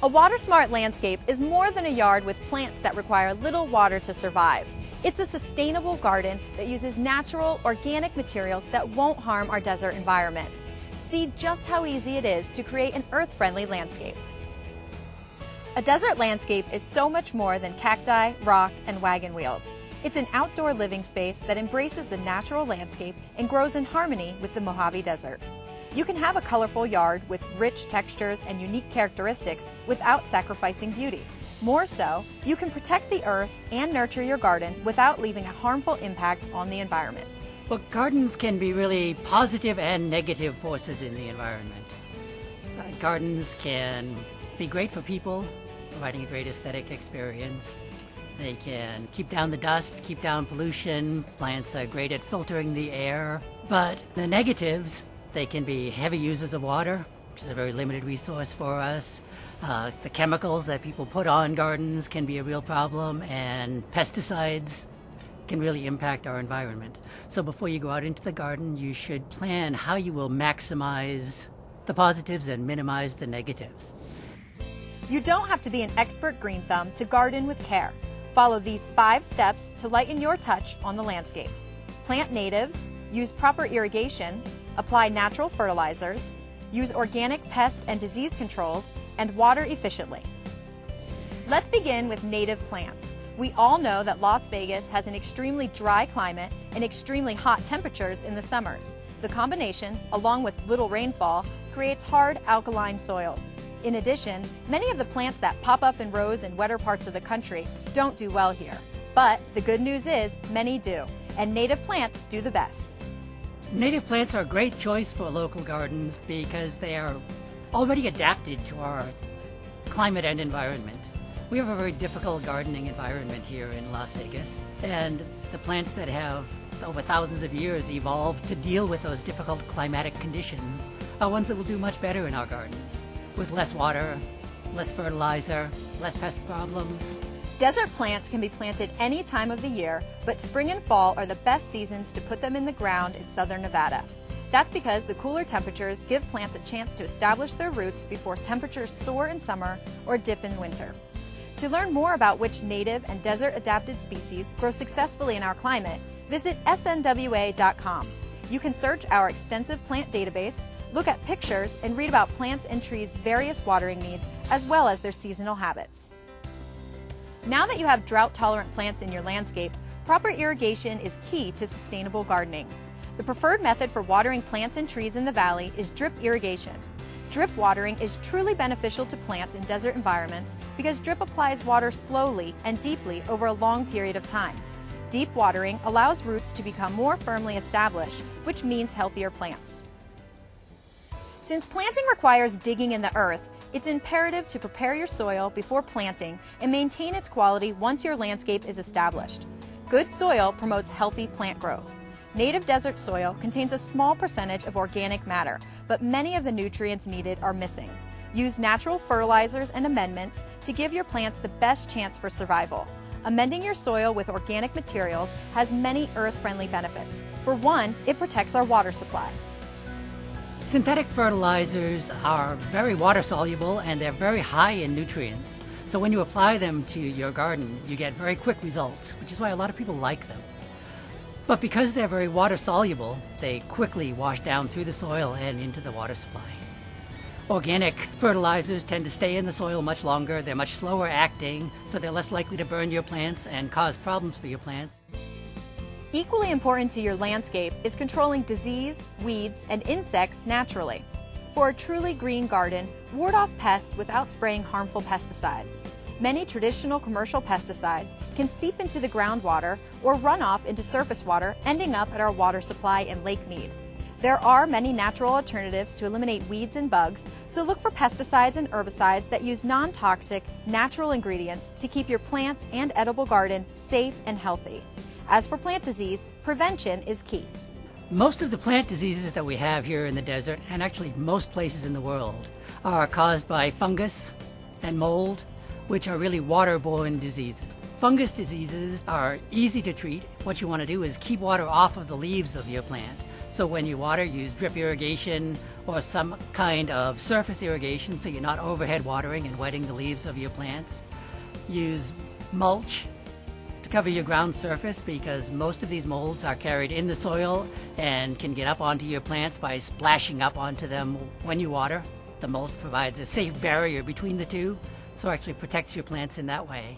A water-smart landscape is more than a yard with plants that require little water to survive. It's a sustainable garden that uses natural, organic materials that won't harm our desert environment. See just how easy it is to create an earth-friendly landscape. A desert landscape is so much more than cacti, rock, and wagon wheels. It's an outdoor living space that embraces the natural landscape and grows in harmony with the Mojave Desert. You can have a colorful yard with rich textures and unique characteristics without sacrificing beauty. More so, you can protect the earth and nurture your garden without leaving a harmful impact on the environment. Well, gardens can be really positive and negative forces in the environment. Gardens can be great for people, providing a great aesthetic experience. They can keep down the dust, keep down pollution. Plants are great at filtering the air. But the negatives, they can be heavy users of water, which is a very limited resource for us. The chemicals that people put on gardens can be a real problem, and pesticides can really impact our environment. So before you go out into the garden, you should plan how you will maximize the positives and minimize the negatives. You don't have to be an expert green thumb to garden with care. Follow these 5 steps to lighten your touch on the landscape. Plant natives, use proper irrigation, apply natural fertilizers, use organic pest and disease controls, and water efficiently. Let's begin with native plants. We all know that Las Vegas has an extremely dry climate and extremely hot temperatures in the summers. The combination, along with little rainfall, creates hard alkaline soils. In addition, many of the plants that pop up in rows in wetter parts of the country don't do well here. But the good news is many do, and native plants do the best. Native plants are a great choice for local gardens because they are already adapted to our climate and environment. We have a very difficult gardening environment here in Las Vegas, and the plants that have over thousands of years evolved to deal with those difficult climatic conditions are ones that will do much better in our gardens, with less water, less fertilizer, less pest problems. Desert plants can be planted any time of the year, but spring and fall are the best seasons to put them in the ground in southern Nevada. That's because the cooler temperatures give plants a chance to establish their roots before temperatures soar in summer or dip in winter. To learn more about which native and desert-adapted species grow successfully in our climate, visit snwa.com. You can search our extensive plant database, look at pictures, and read about plants and trees' various watering needs, as well as their seasonal habits. Now that you have drought-tolerant plants in your landscape, proper irrigation is key to sustainable gardening. The preferred method for watering plants and trees in the valley is drip irrigation. Drip watering is truly beneficial to plants in desert environments because drip applies water slowly and deeply over a long period of time. Deep watering allows roots to become more firmly established, which means healthier plants. Since planting requires digging in the earth, it's imperative to prepare your soil before planting and maintain its quality once your landscape is established. Good soil promotes healthy plant growth. Native desert soil contains a small percentage of organic matter, but many of the nutrients needed are missing. Use natural fertilizers and amendments to give your plants the best chance for survival. Amending your soil with organic materials has many earth-friendly benefits. For one, it protects our water supply. Synthetic fertilizers are very water soluble and they're very high in nutrients. So when you apply them to your garden, you get very quick results, which is why a lot of people like them. But because they're very water soluble, they quickly wash down through the soil and into the water supply. Organic fertilizers tend to stay in the soil much longer, they're much slower acting, so they're less likely to burn your plants and cause problems for your plants. Equally important to your landscape is controlling disease, weeds, and insects naturally. For a truly green garden, ward off pests without spraying harmful pesticides. Many traditional commercial pesticides can seep into the groundwater or run off into surface water, ending up at our water supply in Lake Mead. There are many natural alternatives to eliminate weeds and bugs, so look for pesticides and herbicides that use non-toxic, natural ingredients to keep your plants and edible garden safe and healthy. As for plant disease, prevention is key. Most of the plant diseases that we have here in the desert, and actually most places in the world, are caused by fungus and mold, which are really waterborne diseases. Fungus diseases are easy to treat. What you want to do is keep water off of the leaves of your plant. So when you water, use drip irrigation or some kind of surface irrigation so you're not overhead watering and wetting the leaves of your plants. Use mulch to cover your ground surface because most of these molds are carried in the soil and can get up onto your plants by splashing up onto them when you water. The mulch provides a safe barrier between the two, so it actually protects your plants in that way.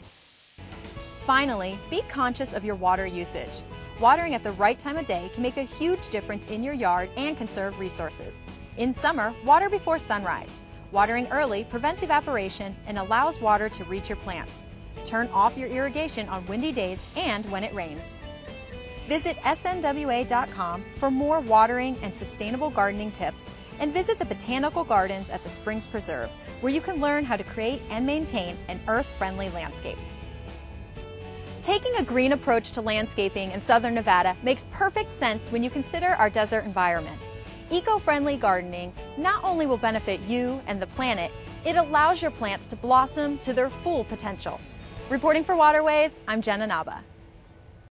Finally, be conscious of your water usage. Watering at the right time of day can make a huge difference in your yard and conserve resources. In summer, water before sunrise. Watering early prevents evaporation and allows water to reach your plants. Turn off your irrigation on windy days and when it rains. Visit snwa.com for more watering and sustainable gardening tips, and visit the botanical gardens at the Springs Preserve, where you can learn how to create and maintain an earth-friendly landscape. Taking a green approach to landscaping in southern Nevada makes perfect sense when you consider our desert environment. Eco-friendly gardening not only will benefit you and the planet, it allows your plants to blossom to their full potential. Reporting for Waterways, I'm Jenna Naba.